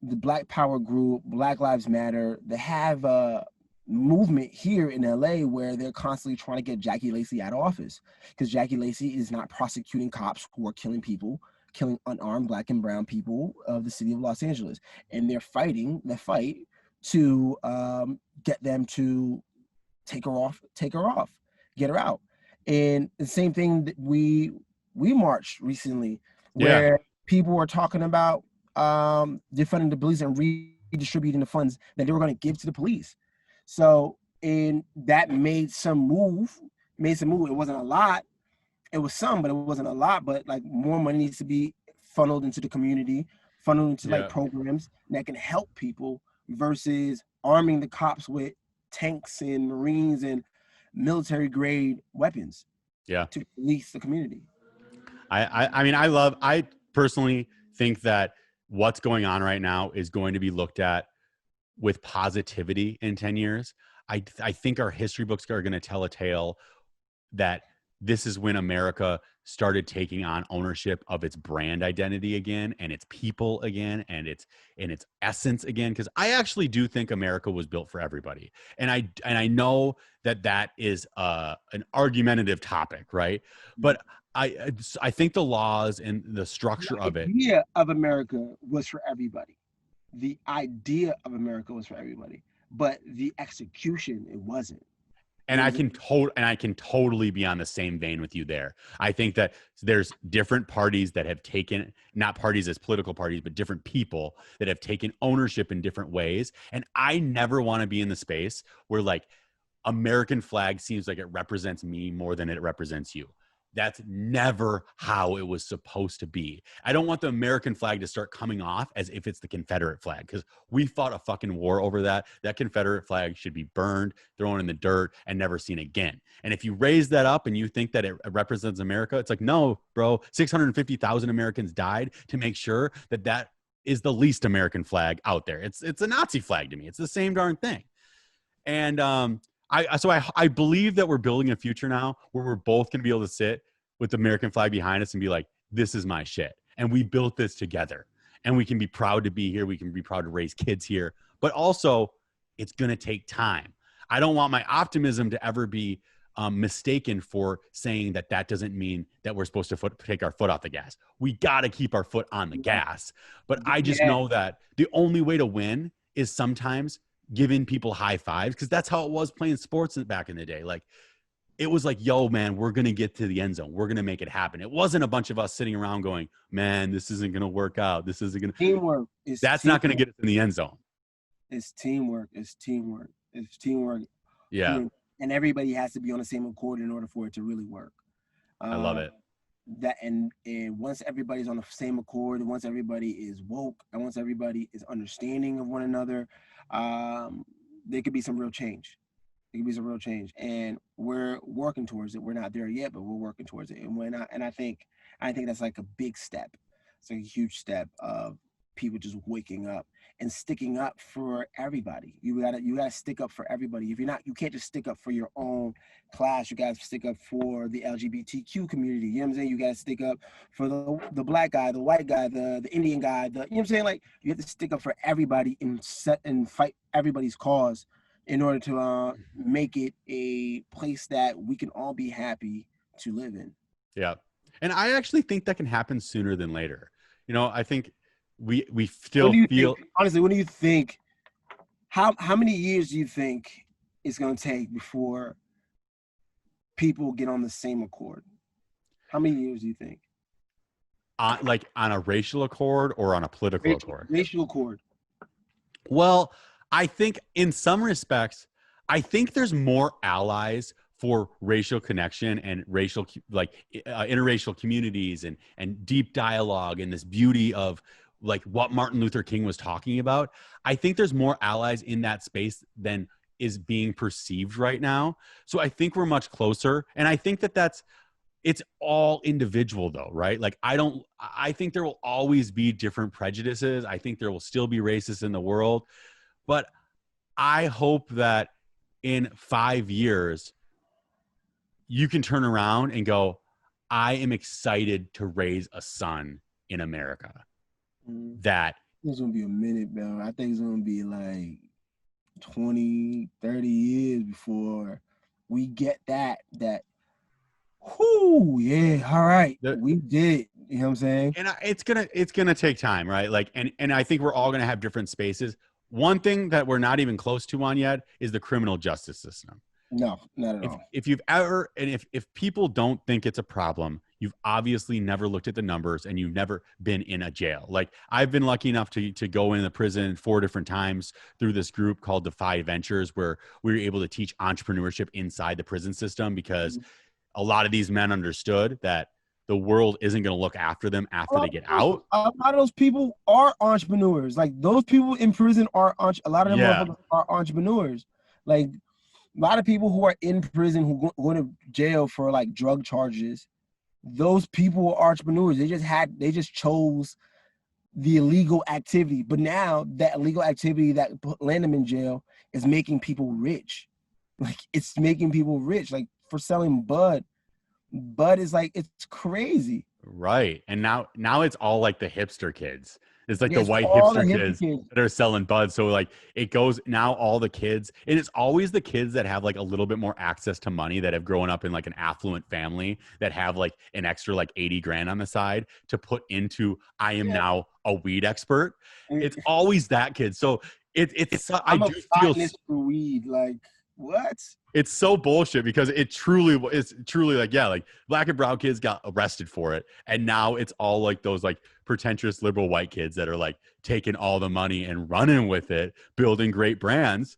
the Black Power group, Black Lives Matter, they have a movement here in LA where they're constantly trying to get Jackie Lacey out of office, because Jackie Lacey is not prosecuting cops who are killing people, killing unarmed Black and brown people of the city of Los Angeles. And they're fighting the fight to get them to take her off, get her out. And the same thing that we marched recently, where people were talking about defunding the police and redistributing the funds that they were going to give to the police. So, and that made some move. It wasn't a lot. It was some, but it wasn't a lot. But like, more money needs to be funneled into the community, funneled into like programs that can help people, versus arming the cops with tanks and Marines and military grade weapons. To police the community. I personally think that what's going on right now is going to be looked at with positivity in 10 years. I think our history books are going to tell a tale that this is when America started taking on ownership of its brand identity again, and its people again, and its essence again. Because I actually do think America was built for everybody, and I know that is an argumentative topic, right? But I think the laws and the structure of it. The idea of America was for everybody. The idea of America was for everybody, but the execution, it wasn't. And I can totally be on the same vein with you there. I think that there's different parties that have taken, not parties as political parties, but different people that have taken ownership in different ways. And I never want to be in the space where like American flag seems like it represents me more than it represents you. That's never how it was supposed to be. I don't want the American flag to start coming off as if it's the Confederate flag, because we fought a fucking war over that. That Confederate flag should be burned, thrown in the dirt, and never seen again. And if you raise that up and you think that it represents America, it's like, no, bro, 650,000 Americans died to make sure that that is the least American flag out there. It's a Nazi flag to me. It's the same darn thing. And I believe that we're building a future now where we're both going to be able to sit with the American flag behind us and be like, this is my shit. And we built this together, and we can be proud to be here. We can be proud to raise kids here, but also it's going to take time. I don't want my optimism to ever be mistaken for saying that that doesn't mean that we're supposed to take our foot off the gas. We got to keep our foot on the gas. But I just know that the only way to win is sometimes giving people high fives, because that's how it was playing sports back in the day. Like, it was like, yo, man, we're going to get to the end zone. We're going to make it happen. It wasn't a bunch of us sitting around going, man, this isn't going to work out. This isn't going to. Teamwork. That's not going to get us in the end zone. It's teamwork. It's teamwork. It's teamwork. Yeah. And everybody has to be on the same accord in order for it to really work. I love it. That and once everybody's on the same accord, once everybody is woke, and once everybody is understanding of one another, there could be some real change. There could be some real change, and we're working towards it. We're not there yet, but we're working towards it. And I think that's like a big step. It's like a huge step of people just waking up and sticking up for everybody. You gotta stick up for everybody. If you're not, you can't just stick up for your own class. You gotta stick up for the LGBTQ community. You know what I'm saying? You gotta stick up for the black guy, the white guy, the Indian guy, you know what I'm saying? Like, you have to stick up for everybody and fight everybody's cause in order to make it a place that we can all be happy to live in. Yeah. And I actually think that can happen sooner than later. You know, I think we still feel honestly, what do you think? How many years do you think it's going to take before people get on the same accord? How many years do you think? Like on a racial accord or on a political accord? Racial accord. Well, I think in some respects, I think there's more allies for racial connection and racial, like interracial communities and deep dialogue and this beauty of like what Martin Luther King was talking about. I think there's more allies in that space than is being perceived right now. So I think we're much closer. And I think that it's all individual though, right? Like, I think there will always be different prejudices. I think there will still be racists in the world, but I hope that in 5 years, you can turn around and go, I am excited to raise a son in America. That it's going to be a minute, man. I think it's going to be like 20, 30 years before we get that, whoo, yeah, all right, we did. You know what I'm saying? And it's gonna take time, right? Like, and I think we're all gonna have different spaces. One thing that we're not even close to on yet is the criminal justice system. No, not at all. If you've ever, and if people don't think it's a problem, you've obviously never looked at the numbers and you've never been in a jail. Like, I've been lucky enough to go in the prison 4 different times through this group called Defy Ventures, where we were able to teach entrepreneurship inside the prison system, because a lot of these men understood that the world isn't going to look after them after they get out. A lot of those people are entrepreneurs. Like, those people in prison are a lot of them motherfuckers are entrepreneurs. Like, a lot of people who are in prison who go to jail for like drug charges, those people are entrepreneurs. They just chose the illegal activity. But now that illegal activity that landed them in jail is making people rich. Like, it's making people rich. Like, for selling bud is like, it's crazy. Right. And now it's all like the hipster kids. It's like the white hipster kids that are selling bud. So like, it goes now, all the kids, and it's always the kids that have like a little bit more access to money, that have grown up in like an affluent family, that have like an extra like 80 grand on the side to put into, I am now a weed expert. It's always that kid. So I do feel for weed. Like, what? It's so bullshit, because it's truly like, yeah, like black and brown kids got arrested for it. And now it's all like those like pretentious liberal white kids that are like taking all the money and running with it, building great brands.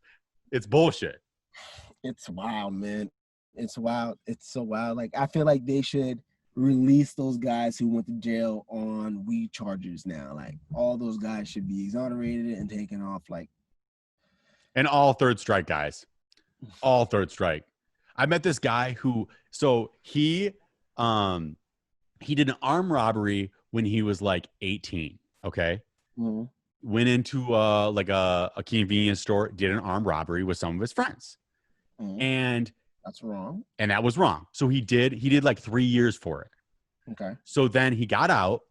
It's bullshit. It's wild, man. It's wild. It's so wild. Like, I feel like they should release those guys who went to jail on weed charges now. Like, all those guys should be exonerated and taken off. Like, And all third strike guys, all third strike. I met this guy who, so he did an armed robbery when he was like 18. Okay. mm-hmm. Went into like a convenience store, did an armed robbery with some of his friends. Mm-hmm. And that's wrong. And that was wrong. So he did like 3 years for it. Okay. So then he got out.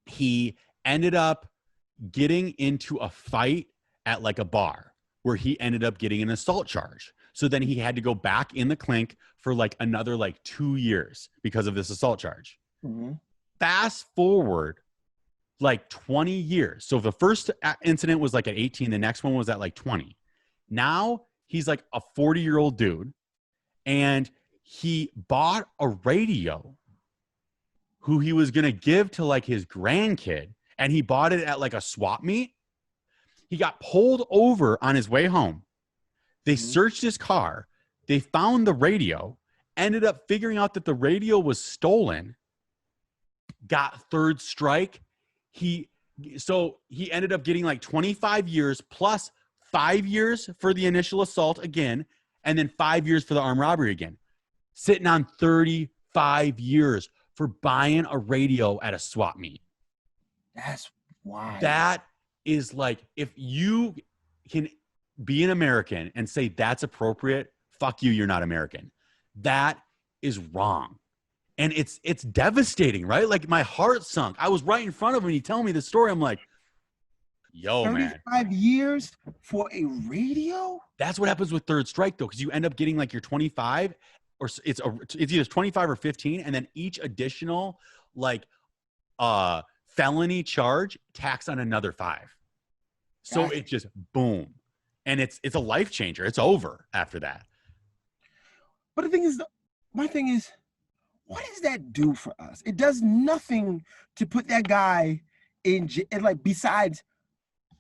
He ended up getting into a fight at like a bar where he ended up getting an assault charge. So then he had to go back in the clink for like another like 2 years because of this assault charge. Mm-hmm. Fast forward like 20 years. So the first incident was like at 18. The next one was at like 20. Now he's like a 40-year-old dude, and he bought a radio who he was going to give to like his grandkid, and he bought it at like a swap meet. He got pulled over on his way home. They searched his car. They found the radio, ended up figuring out that the radio was stolen, got third strike. So he ended up getting like 25 years plus 5 years for the initial assault again, and then 5 years for the armed robbery again. Sitting on 35 years for buying a radio at a swap meet. That's wild. That is like, if you can be an American and say that's appropriate, fuck you, you're not American. That is wrong. And it's devastating, right? Like, my heart sunk. I was right in front of him and he telling me the story. I'm like, yo, 35 man. years for a radio? That's what happens with third strike, though, because you end up getting like your 25, or it's either 25 or 15, and then each additional like felony charge tax on another 5. So Gotcha. it just boom. And it's a life changer. It's over after that. But the thing is, my thing is, what does that do for us? It does nothing to put that guy in jail. Like, besides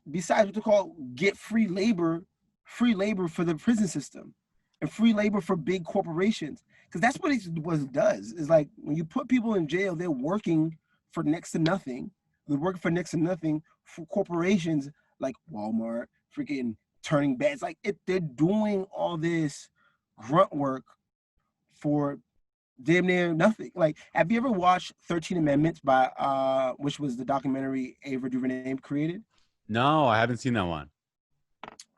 what they call get free labor for the prison system and free labor for big corporations. Because that's what it does. Is like, when you put people in jail, they're working for next to nothing. They're working for next to nothing for corporations like Walmart, freaking turning beds. Like, they're doing all this grunt work for damn near nothing. Like, have you ever watched 13 Amendments by which was the documentary Ava DuVernay created? No, I haven't seen that one.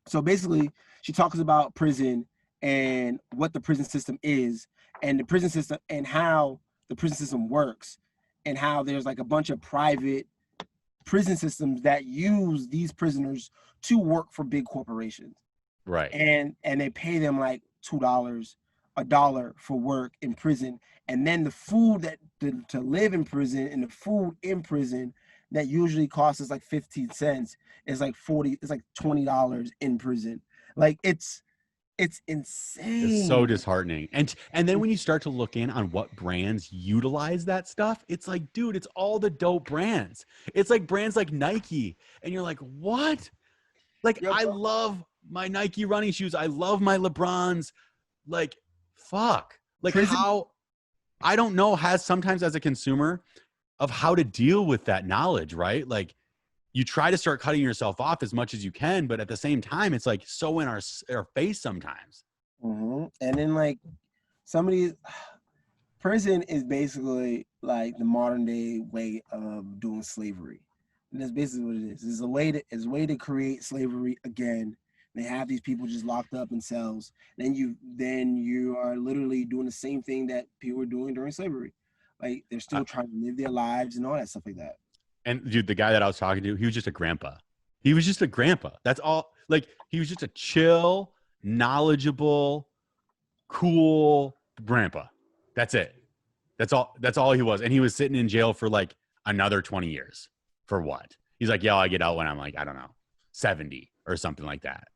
So basically, she talks about prison and what the prison system is, and the prison system, and how the prison system works, and how there's like a bunch of private prison systems that use these prisoners to work for big corporations. Right. And they pay them like $2, $1 for work in prison. And then the food to live in prison, and the food in prison that usually costs us like 15 cents is like $20 in prison. Like, it's insane. It's so disheartening. And then when you start to look in on what brands utilize that stuff, it's like, dude, it's all the dope brands. It's like brands like Nike. And you're like, what? Like, I love my Nike running shoes. I love my LeBrons. Like, fuck. Like, how, I don't know, sometimes as a consumer of how to deal with that knowledge, right? Like, you try to start cutting yourself off as much as you can, but at the same time, it's like so in our face sometimes. Mm-hmm. And then like, prison is basically like the modern day way of doing slavery. And that's basically what it is. It's a way to create slavery again. They have these people just locked up in cells. Then you are literally doing the same thing that people were doing during slavery. Like, they're still trying to live their lives and all that stuff like that. And dude, the guy that I was talking to, he was just a grandpa. He was just a grandpa. That's all. Like, he was just a chill, knowledgeable, cool grandpa. That's it. That's all he was. And he was sitting in jail for like another 20 years. For what? He's like, yeah, I get out when I'm like, I don't know, 70 or something like that.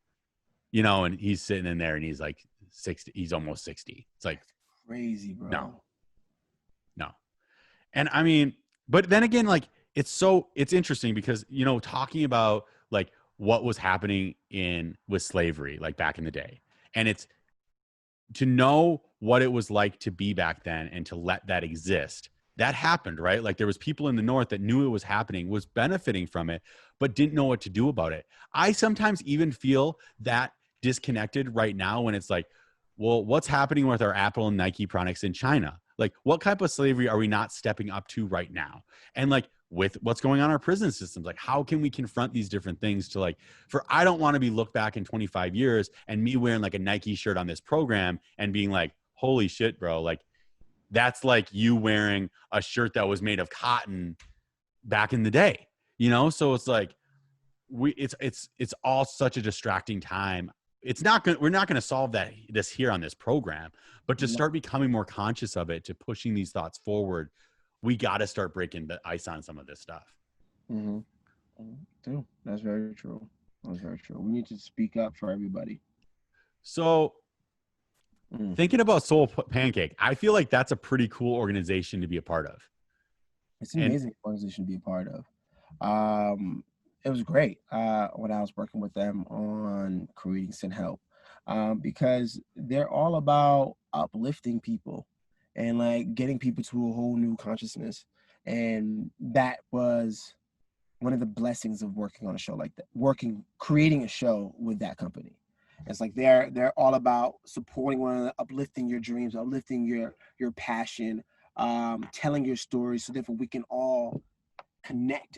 You know, and he's sitting in there and he's like 60. He's almost 60. It's like, crazy, bro. No. And I mean, but then again, like, it's interesting because, you know, talking about like what was happening with slavery, like back in the day, and to know what it was like to be back then and to let that exist. That happened, right? Like there was people in the North that knew it was happening, was benefiting from it, but didn't know what to do about it. I sometimes even feel that disconnected right now when it's like, well, what's happening with our Apple and Nike products in China? Like, what type of slavery are we not stepping up to right now? And like, with what's going on in our prison systems, like, how can we confront these different things to like, I don't want to be looked back in 25 years and me wearing like a Nike shirt on this program and being like, holy shit, bro, like, that's like you wearing a shirt that was made of cotton back in the day, you know? So it's like, it's all such a distracting time. We're not going to solve this here on this program, but to start becoming more conscious of it, to pushing these thoughts forward, we got to start breaking the ice on some of this stuff. Mm-hmm. That's very true. That's very true. We need to speak up for everybody. So thinking about Soul Pancake, I feel like that's a pretty cool organization to be a part of. It's an amazing organization to be a part of. It was great when I was working with them on creating Send Help, because they're all about uplifting people and like getting people to a whole new consciousness. And that was one of the blessings of working on a show like that, creating a show with that company. It's like they're all about supporting one another, uplifting your dreams, uplifting your passion, telling your stories, so therefore we can all connect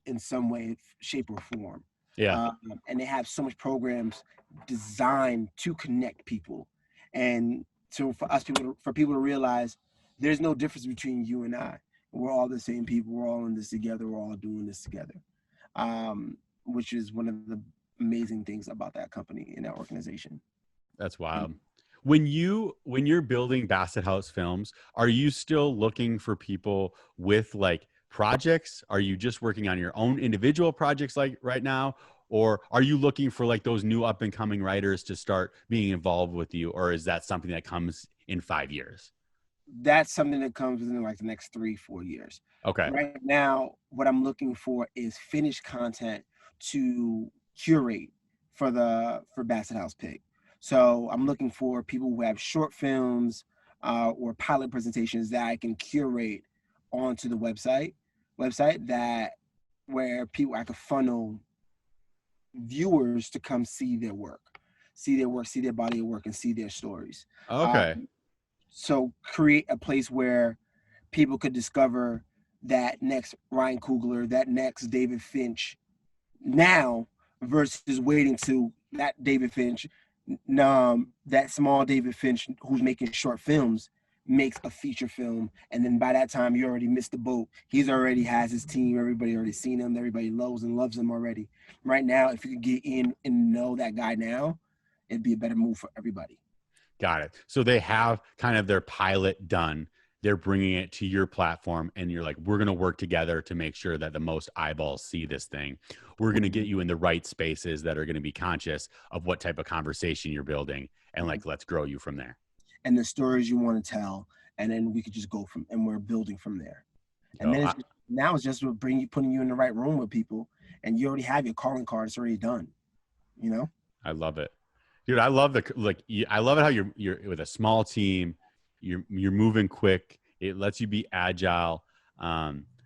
in some way, shape, or form. And they have so much programs designed to connect people, and so for people to realize there's no difference between you and I. We're all the same people. We're all in this together. We're all doing this together, which is one of the amazing things about that company and that organization. That's wild. When you're building Basset House Films, are you still looking for people with like projects? Are you just working on your own individual projects like right now? Or are you looking for like those new up and coming writers to start being involved with you? Or is that something that comes in 5 years? That's something that comes in like the next 3-4 years. Okay. Right now, what I'm looking for is finished content to curate for Basset House Pig. So I'm looking for people who have short films or pilot presentations that I can curate onto the website that where I could funnel viewers to come see their body of work, and see their stories. Okay. So create a place where people could discover that next Ryan Coogler, that next David Finch now, versus waiting to that David Finch, that small David Finch who's making short films makes a feature film, and then by that time you already missed the boat. He's already has his team, everybody already seen him, everybody loves him already. Right now, if you could get in and know that guy now, it'd be a better move for everybody. Got it. So they have kind of their pilot done. They're bringing it to your platform, and you're like, we're going to work together to make sure that the most eyeballs see this thing. We're going to get you in the right spaces that are going to be conscious of what type of conversation you're building, and like, let's grow you from there. And the stories you want to tell, and then we could just go and we're building from there. And then now it's just putting you in the right room with people, and you already have your calling card. It's already done. You know. I love it, dude. I love I love it how you're with a small team. You're moving quick. It lets you be agile.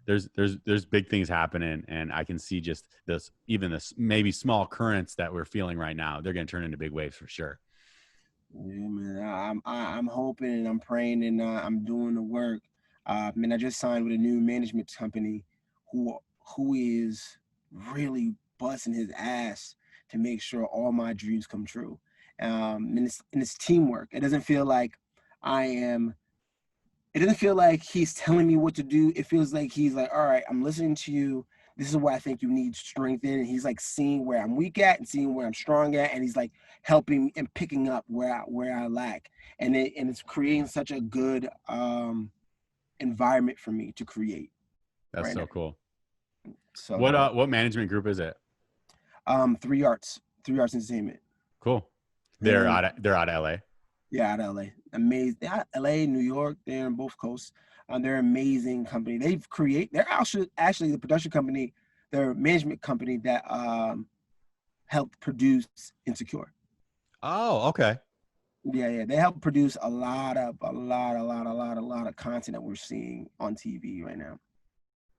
There's big things happening, and I can see just this maybe small currents that we're feeling right now. They're going to turn into big waves for sure. Yeah, man. I'm hoping and I'm praying and I'm doing the work. I just signed with a new management company who is really busting his ass to make sure all my dreams come true. And it's teamwork. It doesn't feel like it doesn't feel like he's telling me what to do. It feels like he's like, all right, I'm listening to you. This is where I think you need strength in. And he's like seeing where I'm weak at and seeing where I'm strong at. And he's like helping and picking up where I lack. And it's creating such a good environment for me to create. That's so cool. So what management group is it? 3 Arts Entertainment. Cool. They're out of LA. Yeah, out of LA. Amazing. LA, New York, they're on both coasts. They're an amazing company. They're actually the production company, their management company that helped produce Insecure. Oh, okay. Yeah. They help produce a lot of content that we're seeing on TV right now.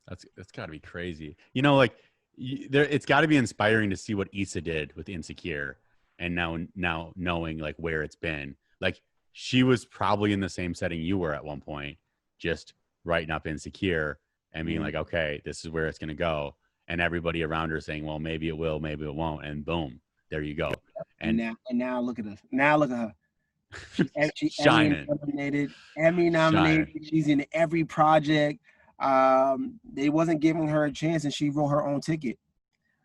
That's got to be crazy. You know, like it's got to be inspiring to see what Issa did with Insecure, and now knowing like where it's been. Like she was probably in the same setting you were at one point, just writing up Insecure and being like, okay, this is where it's gonna go, and everybody around her saying, well, maybe it will, maybe it won't, and boom, there you go. And now look at her. Now look at her. She shining, Emmy nominated. shining. She's in every project. They wasn't giving her a chance, and she wrote her own ticket.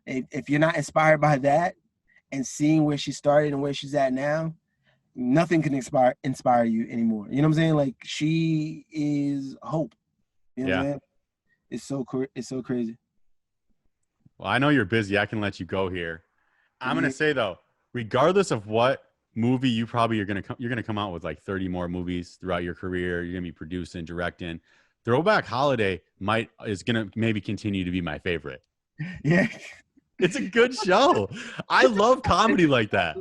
If you're not inspired by that and seeing where she started and where she's at now, nothing can inspire you anymore. You know what I'm saying? Like she is hope. You know what I'm saying? It's so crazy. Well, I know you're busy. I can let you go here. I'm gonna say though, regardless of what movie you're gonna come out with like 30 more movies throughout your career. You're gonna be producing, directing. Throwback Holiday is gonna maybe continue to be my favorite. Yeah, it's a good show. I love comedy like that.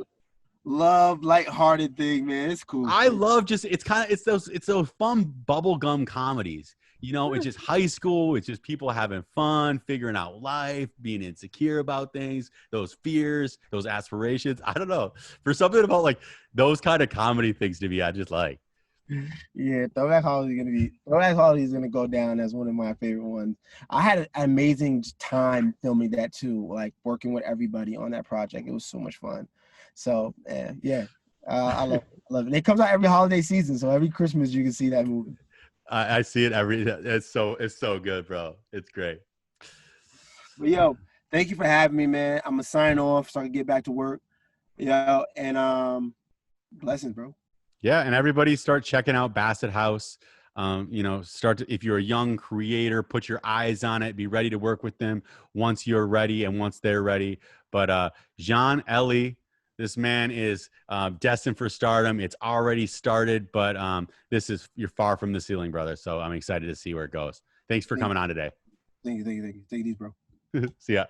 Love lighthearted thing, man. It's cool. I love it's those fun bubblegum comedies. You know, it's just high school. It's just people having fun, figuring out life, being insecure about things, those fears, those aspirations. I don't know. For something about like those kind of comedy things to me, I just like. Yeah, Throwback Holiday is gonna go down as one of my favorite ones. I had an amazing time filming that too, like working with everybody on that project. It was so much fun. So yeah, I love it. It comes out every holiday season, so every Christmas you can see that movie. I see it it's so good, bro. It's great. But yo, thank you for having me, man. I'm gonna sign off so I can get back to work. Yo, and blessings, bro. Yeah, and everybody start checking out Bassett House. You know, if you're a young creator, put your eyes on it. Be ready to work with them once you're ready and once they're ready. But Jean Elie, this man is destined for stardom. It's already started, but you're far from the ceiling, brother. So I'm excited to see where it goes. Thanks for coming on today. Thank you. Take it easy, bro. See ya.